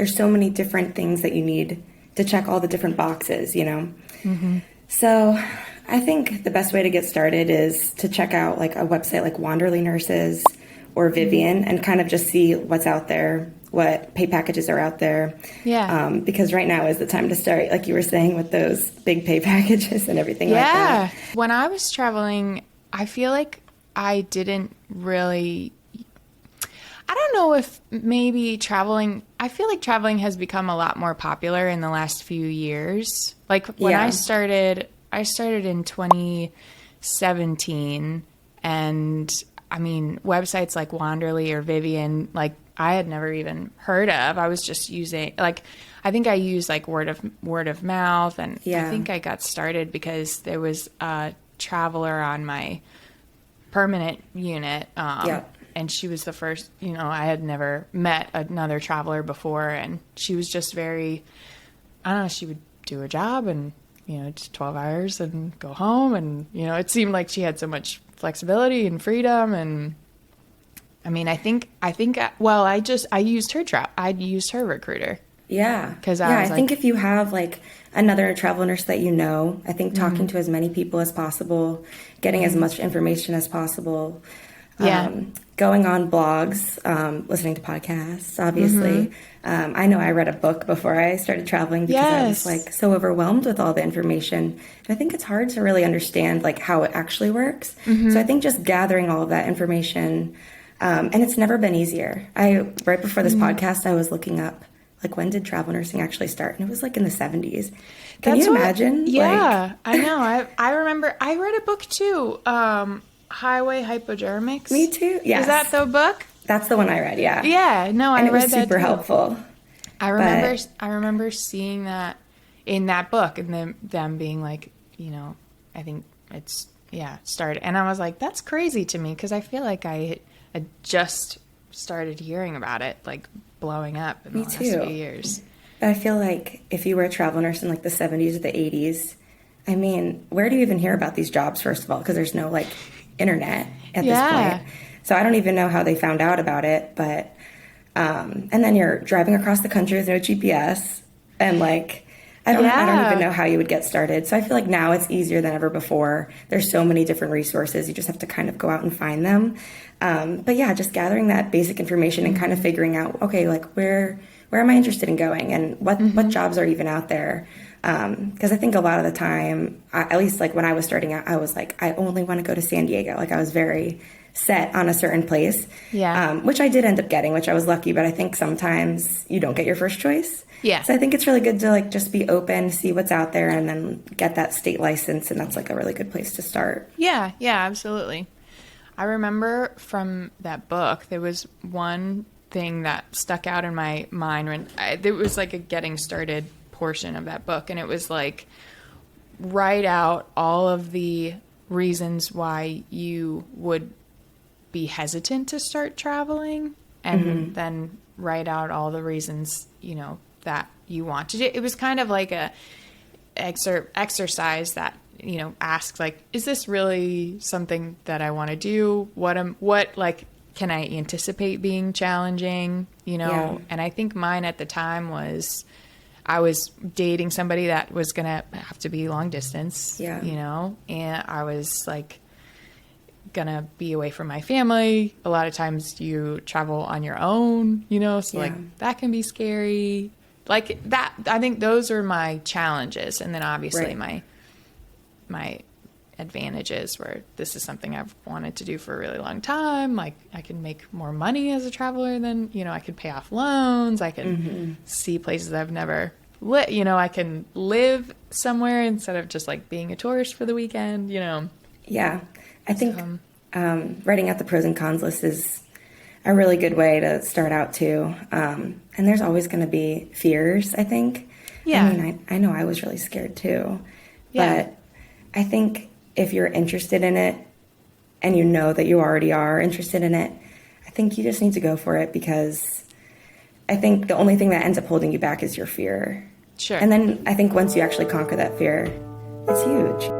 there's so many different things that you need to check all the different boxes, you know? Mm-hmm. So I think the best way to get started is to check out like a website like Wanderly Nurses or Vivian and kind of just see what's out there, what pay packages are out there. Yeah. Because right now is the time to start, like you were saying, with those big pay packages and everything like that. Yeah. When I was traveling, I feel like I didn't really... I don't know if maybe traveling... I feel like traveling has become a lot more popular in the last few years. Like when I started in 2017, and I mean, websites like Wanderly or Vivian, like I had never even heard of. I was just using, like, I think I used like word of mouth, and I think I got started because there was a traveler on my permanent unit, and she was the first, you know, I had never met another traveler before, and she was just very, I don't know, she would do her job and, you know, just 12 hours and go home, and, you know, it seemed like she had so much flexibility and freedom. And I mean, I used her recruiter. Yeah. Because I think if you have like another travel nurse that you know, I think talking to as many people as possible, getting as much information as possible, going on blogs, listening to podcasts, obviously. I know I read a book before I started traveling because I was like so overwhelmed with all the information. And I think it's hard to really understand like how it actually works. So I think just gathering all of that information, and it's never been easier. Right before this podcast, I was looking up like when did travel nursing actually start? And it was like in the 70s. Can you imagine? Yeah, I know. I remember I read a book too. Highway Hypodermics. Me too. Yes. Is that the book? That's the one I read. Yeah. Yeah. No, I read that. And it was super helpful. I remember seeing that in that book, and them being like, you know, I think it's started, and I was like, that's crazy to me because I feel like I had just started hearing about it, like blowing up in the last few years. But I feel like if you were a travel nurse in like the 70s or the 80s, I mean, where do you even hear about these jobs, first of all? Because there's no like internet at this point. So I don't even know how they found out about it. But, and then you're driving across the country with no GPS, and like, I don't even know how you would get started. So I feel like now it's easier than ever before. There's so many different resources. You just have to kind of go out and find them. But yeah, just gathering that basic information and kind of figuring out, okay, like where am I interested in going, and what jobs are even out there? Because I think a lot of the time, at least like when I was starting out, I was like, I only want to go to San Diego. Like I was very set on a certain place, which I did end up getting, which I was lucky. But I think sometimes you don't get your first choice. Yeah. So I think it's really good to like just be open, see what's out there, and then get that state license. And that's like a really good place to start. Yeah, absolutely. I remember from that book, there was one thing that stuck out in my mind when there was like a getting started portion of that book, and it was like, write out all of the reasons why you would be hesitant to start traveling, and then write out all the reasons, you know, that you want to do. It was kind of like a exercise that, you know, asks like, is this really something that I want to do? What like can I anticipate being challenging, you know? And I think mine at the time was, I was dating somebody that was going to have to be long distance, you know, and I was like going to be away from my family. A lot of times you travel on your own, you know, so like that can be scary. Like that, I think those are my challenges. And then obviously my advantages were, this is something I've wanted to do for a really long time. Like I can make more money as a traveler than, you know, I can pay off loans. I can see places I've never you know, I can live somewhere instead of just like being a tourist for the weekend, you know? Yeah. I think writing out the pros and cons list is a really good way to start out too. And there's always going to be fears, I think. Yeah. I mean, I know I was really scared too, but I think if you're interested in it and you know that you already are interested in it, I think you just need to go for it, because I think the only thing that ends up holding you back is your fear. Sure. And then I think once you actually conquer that fear, it's huge.